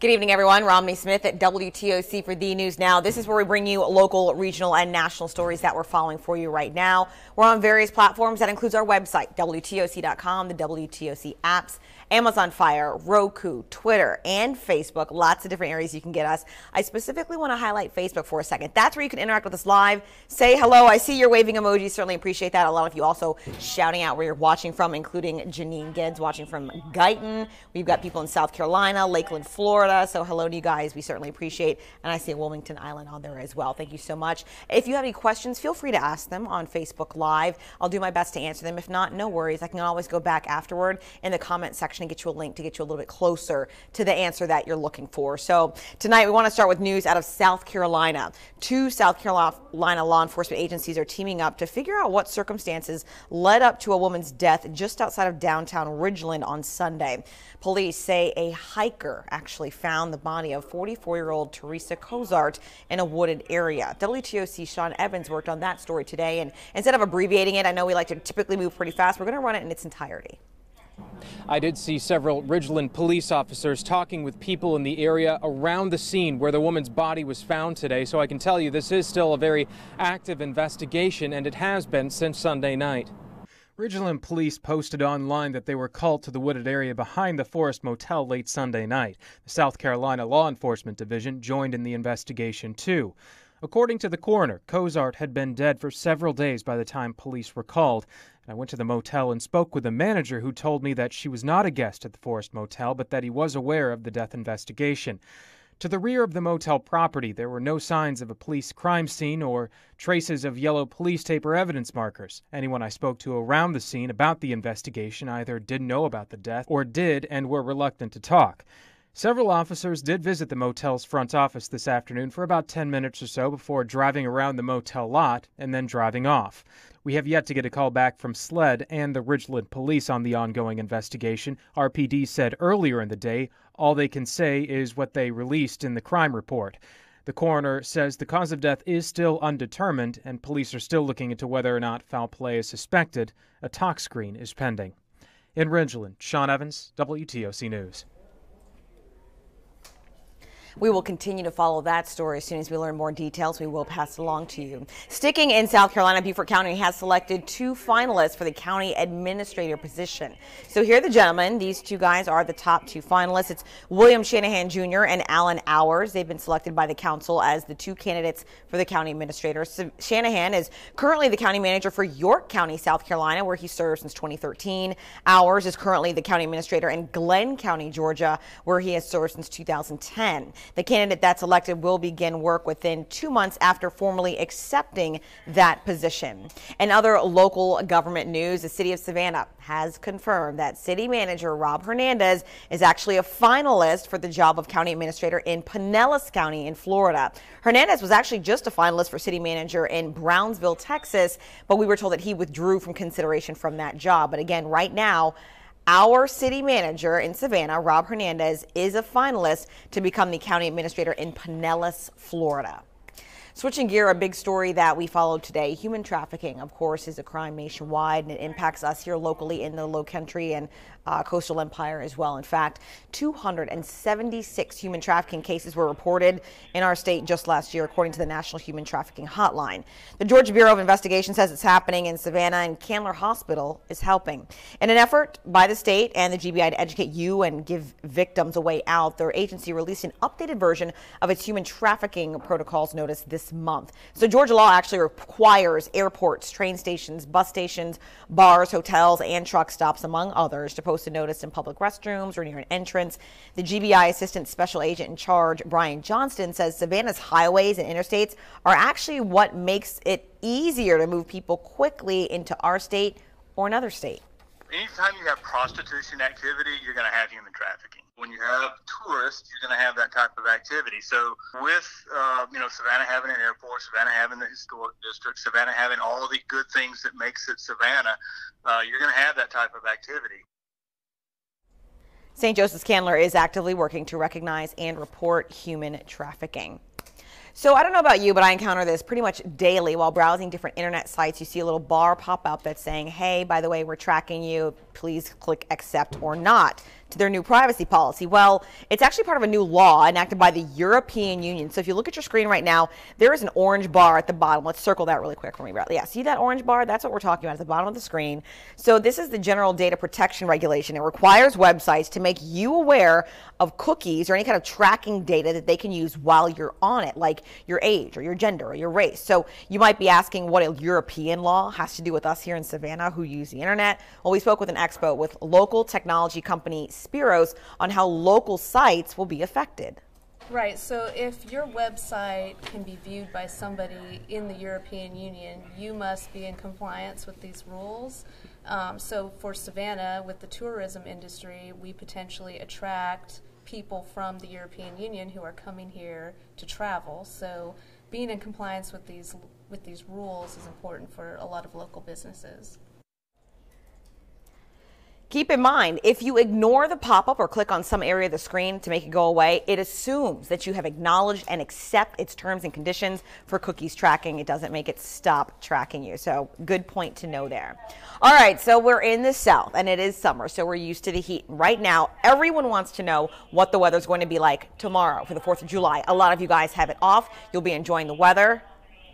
Good evening, everyone. Romney Smith at WTOC for The News Now. This is where we bring you local, regional, and national stories that we're following for you right now. We're on various platforms. That includes our website, WTOC.com, the WTOC apps, Amazon Fire, Roku, Twitter, and Facebook. Lots of different areas you can get us. I specifically want to highlight Facebook for a second. That's where you can interact with us live. Say hello. I see your waving emojis. Certainly appreciate that. A lot of you also shouting out where you're watching from, including Janine Gids watching from Guyton. We've got people in South Carolina, Lakeland, Florida. So hello to you guys. We certainly appreciate. And I see Wilmington Island on there as well. Thank you so much. If you have any questions, feel free to ask them on Facebook Live. I'll do my best to answer them. If not, no worries. I can always go back afterward in the comment section and get you a link to get you a little bit closer to the answer that you're looking for. So tonight we want to start with news out of South Carolina. 2 South Carolina law enforcement agencies are teaming up to figure out what circumstances led up to a woman's death just outside of downtown Ridgeland on Sunday. Police say a hiker actually found the body of 44-year-old Teresa Cozart in a wooded area. WTOC Sean Evans worked on that story today, and instead of abbreviating it, I know we like to typically move pretty fast, we're going to run it in its entirety. I did see several Ridgeland police officers talking with people in the area around the scene where the woman's body was found today, so I can tell you this is still a very active investigation, and it has been since Sunday night. Ridgeland police posted online that they were called to the wooded area behind the Forest Motel late Sunday night. The South Carolina Law Enforcement Division joined in the investigation, too. According to the coroner, Cozart had been dead for several days by the time police were called. I went to the motel and spoke with the manager, who told me that she was not a guest at the Forest Motel, but that he was aware of the death investigation. To the rear of the motel property, there were no signs of a police crime scene or traces of yellow police tape or evidence markers. Anyone I spoke to around the scene about the investigation either didn't know about the death or did and were reluctant to talk. Several officers did visit the motel's front office this afternoon for about 10 minutes or so before driving around the motel lot and then driving off. We have yet to get a call back from SLED and the Ridgeland police on the ongoing investigation. RPD said earlier in the day all they can say is what they released in the crime report. The coroner says the cause of death is still undetermined and police are still looking into whether or not foul play is suspected. A tox screen is pending. In Ridgeland, Sean Evans, WTOC News. We will continue to follow that story. As soon as we learn more details, we will pass it along to you. Sticking in South Carolina, Beaufort County has selected 2 finalists for the county administrator position. So here are the gentlemen. These 2 guys are the top 2 finalists. It's William Shanahan Jr. and Alan Hours. They've been selected by the council as the 2 candidates for the county administrator. So Shanahan is currently the county manager for York County, South Carolina, where he served since 2013. Hours is currently the county administrator in Glenn County, Georgia, where he has served since 2010. The candidate that's elected will begin work within 2 months after formally accepting that position. In other local government news, the city of Savannah has confirmed that city manager Rob Hernandez is actually a finalist for the job of county administrator in Pinellas County in Florida. Hernandez was actually just a finalist for city manager in Brownsville, Texas, but we were told that he withdrew from consideration from that job. But again, right now, our city manager in Savannah, Rob Hernandez, is a finalist to become the county administrator in Pinellas, Florida. Switching gear, a big story that we followed today. Human trafficking, of course, is a crime nationwide, and it impacts us here locally in the Low Country and Coastal Empire as well. In fact, 276 human trafficking cases were reported in our state just last year, according to the National Human Trafficking Hotline. The Georgia Bureau of Investigation says it's happening in Savannah, and Candler Hospital is helping. In an effort by the state and the GBI to educate you and give victims a way out, their agency released an updated version of its human trafficking protocols notice this month. So Georgia law actually requires airports, train stations, bus stations, bars, hotels, and truck stops, among others, to post a notice in public restrooms or near an entrance. The GBI Assistant Special Agent in charge, Brian Johnston, says Savannah's highways and interstates are actually what makes it easier to move people quickly into our state or another state. Anytime you have prostitution activity, you're going to have human trafficking. When you have tourists, you're going to have that type of activity. So with, Savannah having an airport, Savannah having the historic district, Savannah having all the good things that makes it Savannah, you're going to have that type of activity. St. Joseph's Candler is actively working to recognize and report human trafficking. So I don't know about you, but I encounter this pretty much daily while browsing different internet sites. You see a little bar pop up that's saying, hey, by the way, we're tracking you. Please click accept or not. to their new privacy policy? Well, it's actually part of a new law enacted by the European Union. So if you look at your screen right now, there is an orange bar at the bottom. Let's circle that really quick for me, Bradley. Yeah, see that orange bar? That's what we're talking about at the bottom of the screen. So this is the General Data Protection Regulation. It requires websites to make you aware of cookies or any kind of tracking data that they can use while you're on it, like your age or your gender or your race. So you might be asking what a European law has to do with us here in Savannah who use the internet. Well, we spoke with an expert with local technology company Spiros on how local sites will be affected. Right, so if your website can be viewed by somebody in the European Union, you must be in compliance with these rules. So for Savannah, with the tourism industry, we potentially attract people from the European Union who are coming here to travel. So being in compliance with these rules is important for a lot of local businesses. Keep in mind, if you ignore the pop-up or click on some area of the screen to make it go away, it assumes that you have acknowledged and accept its terms and conditions for cookies tracking. It doesn't make it stop tracking you. So good point to know there. All right, so we're in the South and it is summer, so we're used to the heat. Right now, everyone wants to know what the weather's going to be like tomorrow for the 4th of July. A lot of you guys have it off. You'll be enjoying the weather,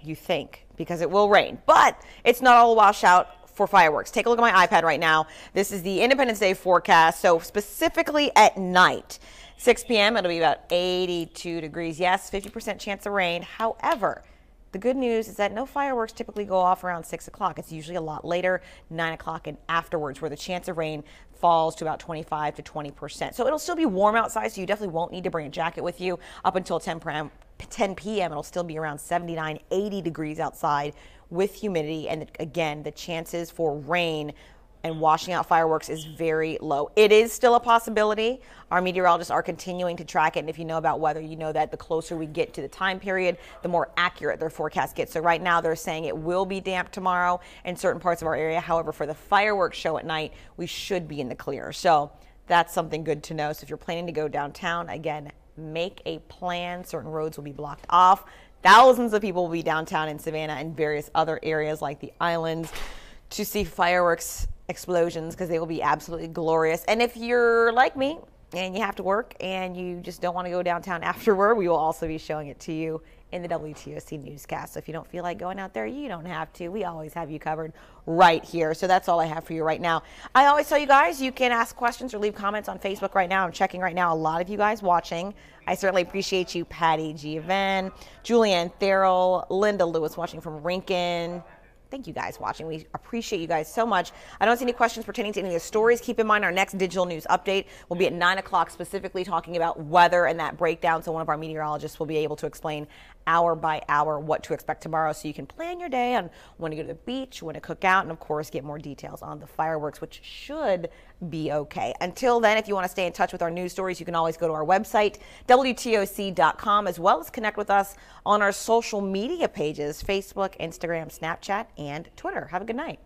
you think, because it will rain. But it's not all a washout for fireworks. Take a look at my iPad right now. This is the Independence Day forecast. So specifically at night, 6 p.m., it'll be about 82 degrees. Yes, 50% chance of rain. However, the good news is that no fireworks typically go off around 6 o'clock. It's usually a lot later, 9 o'clock and afterwards, where the chance of rain falls to about 25 to 20%. So it'll still be warm outside, so you definitely won't need to bring a jacket with you up until 10 p.m. It'll still be around 79, 80 degrees outside with humidity. And again, the chances for rain and washing out fireworks is very low. It is still a possibility. Our meteorologists are continuing to track it. And if you know about weather, you know that the closer we get to the time period, the more accurate their forecast gets. So right now they're saying it will be damp tomorrow in certain parts of our area. However, for the fireworks show at night, we should be in the clear. So that's something good to know. So if you're planning to go downtown, again, make a plan. Certain roads will be blocked off. Thousands of people will be downtown in Savannah and various other areas like the islands to see fireworks explosions, because they will be absolutely glorious. And if you're like me and you have to work and you just don't want to go downtown afterward, we will also be showing it to you in the WTOC newscast. So if you don't feel like going out there, you don't have to. We always have you covered right here. So that's all I have for you right now. I always tell you guys, you can ask questions or leave comments on Facebook right now. I'm checking right now. A lot of you guys watching. I certainly appreciate you. Patty Giovanni, Julianne Therrell, Linda Lewis watching from Rincon. Thank you guys watching. We appreciate you guys so much. I don't see any questions pertaining to any of the stories. Keep in mind our next digital news update will be at 9 o'clock, specifically talking about weather and that breakdown. So one of our meteorologists will be able to explain hour by hour what to expect tomorrow, so you can plan your day on when to go to the beach, when to cook out, and of course get more details on the fireworks, which should be okay. Until then, if you want to stay in touch with our news stories, you can always go to our website, WTOC.com, as well as connect with us on our social media pages, Facebook, Instagram, Snapchat, and Twitter. Have a good night.